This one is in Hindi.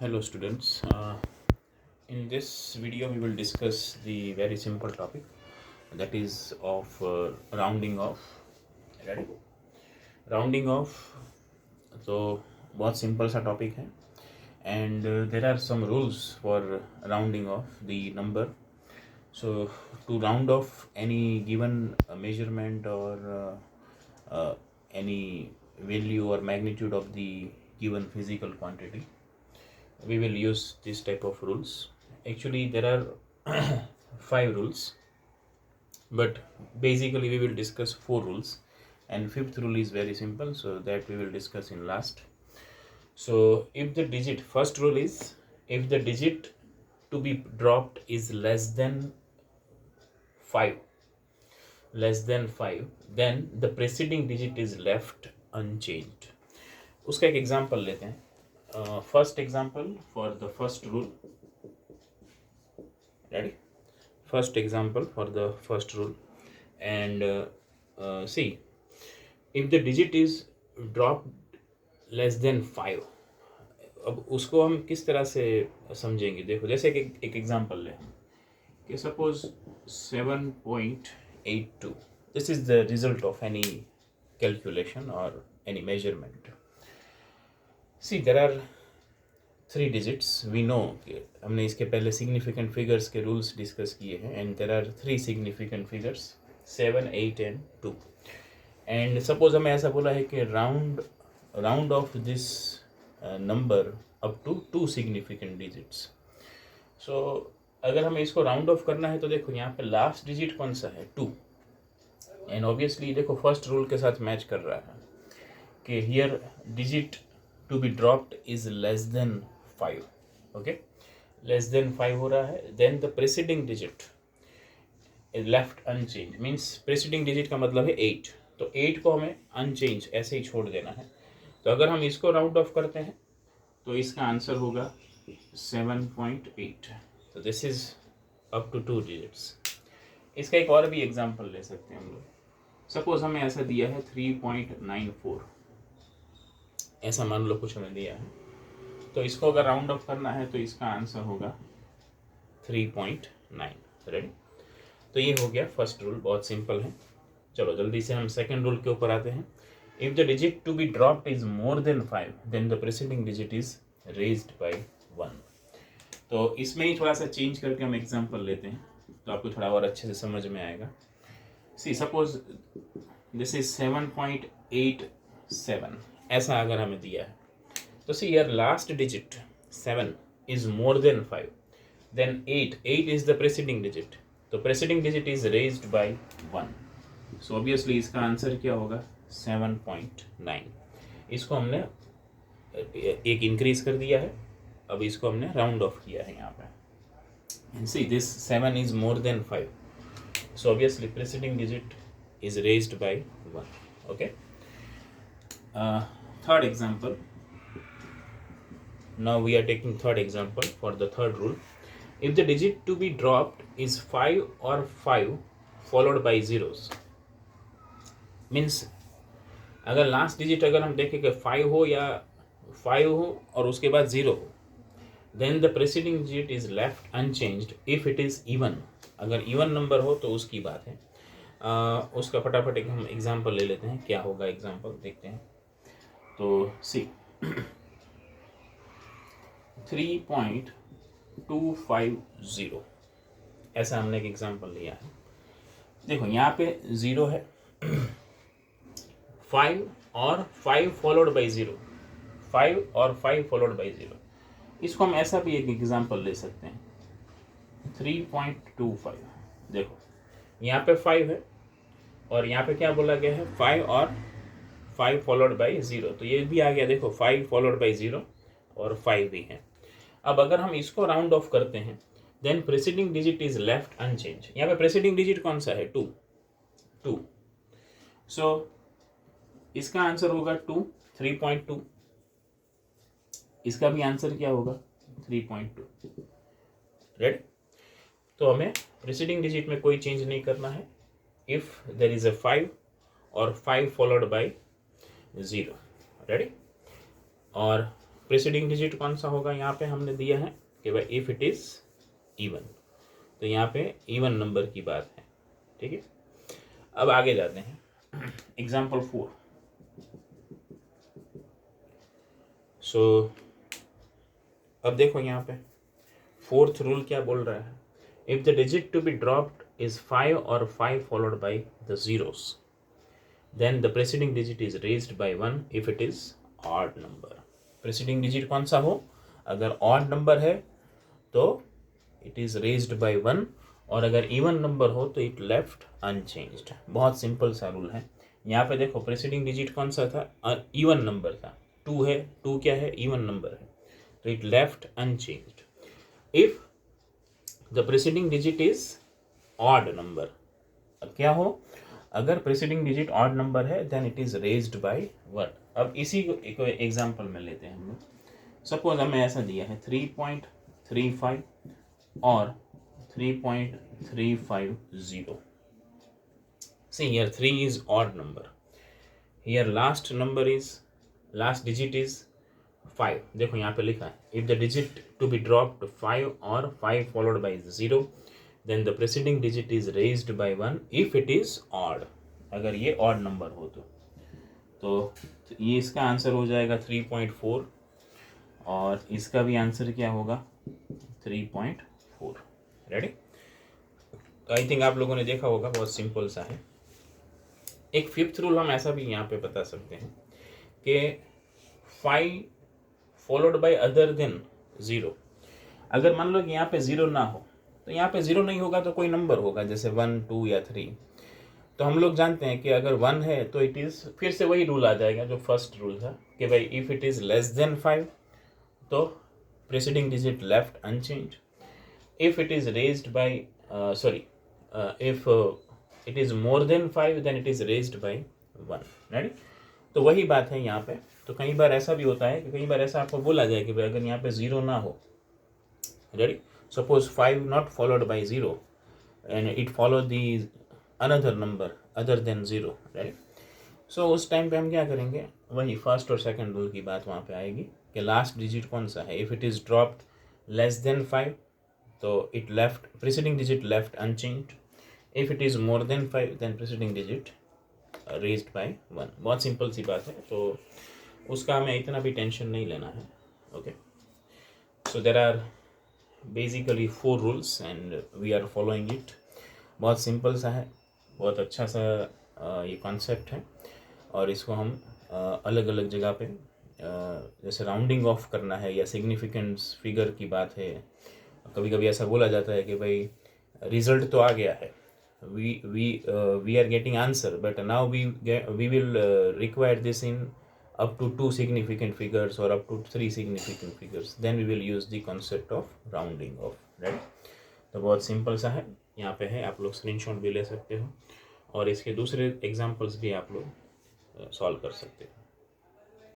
Hello students. In this video we will discuss the very simple topic that is of rounding off. Ready? Rounding off. तो बहुत सिंपल सा टॉपिक है and there are some rules for rounding off the number. So to round off any given measurement or any value or magnitude of the given physical quantity, we will use this type of rules. Actually there are 5 rules, but basically we will discuss 4 rules, and fifth rule is very simple, so that we will discuss in last. So if the digit, first rule is, if the digit to be dropped is less than 5, then the preceding digit is left unchanged. उसका एक एग्जाम्पल लेते हैं. First example for the first rule. Ready? First example for the first rule, and see, if the digit is dropped less than 5, अब उसको हम किस तरह से समझेंगे. देखो, जैसे एक एग्जाम्पल लें कि suppose 7.82. This is the result of any calculation और any measurement. See, there are 3 digits. We know कि हमने इसके पहले सिग्निफिकेंट फिगर्स के रूल्स डिस्कस किए हैं, and there are 3 significant figures 7, 8 and 2. And suppose हमें ऐसा बोला है कि round off this number up to 2 significant digits. So अगर हमें इसको राउंड ऑफ करना है तो देखो यहाँ पे लास्ट डिजिट कौन सा है, 2. एंड ऑब्वियसली देखो फर्स्ट रूल के साथ मैच कर रहा है कि here digit to be dropped is less than 5. Okay, less than 5 हो रहा है. Then the preceding digit is left unchange. Means preceding digit का मतलब है 8, तो 8 को हमें अनचेंज ऐसे ही छोड़ देना है. तो अगर हम इसको राउंड ऑफ करते हैं तो इसका आंसर होगा 7.8. तो this is up to 2 digits. इसका एक और भी एग्जांपल ले सकते हैं हम लोग. सपोज हमें ऐसा दिया है 3.94, ऐसा मान लो कुछ हमें दिया है. तो इसको अगर राउंड ऑफ करना है तो इसका आंसर होगा 3.9. रेडी? तो ये हो गया फर्स्ट रूल, बहुत सिंपल है. चलो जल्दी से हम सेकेंड रूल के ऊपर आते हैं. If the digit to be dropped is more than 5, then the preceding digit is raised by 1. तो इसमें ही थोड़ा सा चेंज करके हम एग्जांपल लेते हैं तो आपको थोड़ा और अच्छे से समझ में आएगा. सी, सपोज दिस इज 7.87, ऐसा अगर हमें दिया है तो सी यार last digit 7 is more than 5, then 8 is the preceding digit. तो preceding digit is raised by 1. So obviously इसका आंसर क्या होगा, 7.9. इसको हमने एक इंक्रीज कर दिया है, अब इसको हमने राउंड ऑफ किया है यहाँ पे. And see this 7 is more than 5, so obviously presiding digit is raised by 1. Okay. Third example. Now we are taking third example for the third rule. If the digit to be dropped is 5 or 5 followed by zeros, means अगर लास्ट डिजिट अगर हम देखें कि 5 हो या 5 हो और उसके बाद 0 हो, then the preceding digit is left unchanged if it is even. अगर इवन नंबर हो तो उसकी बात है. उसका फटाफट एक हम एग्जाम्पल ले लेते हैं. क्या होगा एग्जाम्पल देखते हैं. तो सी 3.250, ऐसा हमने एक एग्जाम्पल लिया है. देखो यहाँ पे 0 है, 5 और 5 फॉलोड बाई 0, 5 और 5 फॉलोड बाई 0. इसको हम ऐसा भी एक एग्जाम्पल ले सकते हैं 3.25. देखो यहाँ पे 5 है और यहाँ पे क्या बोला गया है, 5 और 5 फॉलोड बाई 0. तो ये भी आ गया, देखो 5 फॉलोड बाई 0 और 5 भी है. अब अगर हम इसको राउंड ऑफ करते हैं, then preceding digit is left unchange. यहाँ पे प्रेसिडिंग डिजिट कौन सा है, 2. सो इसका आंसर होगा 3.2. इसका भी आंसर क्या होगा, 3.2. रेडी? तो हमें प्रेसिडिंग डिजिट में कोई चेंज नहीं करना है if there is a 5 or 5 followed by 0. Ready? और प्रेसिडिंग डिजिट कौन सा होगा, यहाँ पे हमने दिया है कि भाई इफ इट इज इवन, तो यहाँ पे इवन नंबर की बात है, ठीक है। अब आगे जाते हैं, एग्जाम्पल 4। सो अब देखो यहाँ पे फोर्थ रूल क्या बोल रहा है, if the digit to be dropped is 5 और 5 followed by the zeros, then the preceding digit is raised by 1 if it is odd number. Preceding digit कौन सा हो, अगर ऑड नंबर है तो इट इज रेज्ड बाय 1, और अगर इवन नंबर हो तो इट लेफ्ट अनचेंज्ड। बहुत सिंपल सा रूल है। यहाँ पे देखो प्रेसिडिंग डिजिट कौन सा था, इवन नंबर था, 2 है, 2 क्या है, इवन नंबर है, तो it left unchanged. If the preceding digit is odd number, क्या हो, अगर प्रेसिडिंग डिजिट ऑड नंबर है then it is raised by 1। अब इसी को एक एग्जांपल में लेते हैं हम लोग। सपोज हमें ऐसा दिया है 3.35 और 3.350। See here 3 is odd number. Here last digit is 5. देखो यहाँ पे लिखा है if the digit to be dropped 5 or 5 followed by 0, then the preceding digit is raised by 1 if it is odd. अगर ये odd number हो तो ये इसका आंसर हो जाएगा 3.4, और इसका भी आंसर क्या होगा 3.4। रेडी? तो आई थिंक आप लोगों ने देखा होगा, बहुत सिंपल सा है। एक फिफ्थ रूल हम ऐसा भी यहाँ पे बता सकते हैं कि 5 फॉलोड बाय अदर देन 0। अगर मान लो कि यहाँ पे 0 ना हो, तो यहाँ पे 0 नहीं होगा तो कोई नंबर होगा, जैसे 1, 2 या 3। तो हम लोग जानते हैं कि अगर 1 है तो इट इज़, फिर से वही रूल आ जाएगा जो फर्स्ट रूल था कि भाई if it is less than 5 तो preceding digit left unchange, if it is raised by if it is more than 5 then it is raised by 1। Right? तो वही बात है यहाँ पे। तो कई बार ऐसा भी होता है कि कई बार ऐसा आपको बोला जाए कि भाई अगर यहाँ पे 0 ना हो, ready, suppose 5 not followed by 0 and it follow the another number other than 0, right. So उस टाइम पे हम क्या करेंगे, वही फर्स्ट और सेकंड रूल की बात वहाँ पे आएगी कि लास्ट डिजिट कौन सा है। If it is dropped less than 5 तो it left preceding digit left unchanged, if it is more than 5 then preceding digit raised by 1। बहुत सिंपल सी बात है, तो उसका हमें इतना भी टेंशन नहीं लेना है। Okay, so there are basically 4 rules and we are following it. बहुत सिंपल सा है, बहुत अच्छा सा ये कॉन्सेप्ट है, और इसको हम अलग अलग जगह पे जैसे राउंडिंग ऑफ करना है या सिग्निफिकेंस फिगर की बात है, कभी कभी ऐसा बोला जाता है कि भाई रिजल्ट तो आ गया है, we are getting answer, but now we will require this in up to 2 significant figures or up to 3 significant figures, then we will use the concept of rounding off, right? तो बहुत सिंपल सा है, यहाँ पे है, आप लोग स्क्रीनशॉट भी ले सकते हो और इसके दूसरे एग्जांपल्स भी आप लोग सॉल्व कर सकते हो।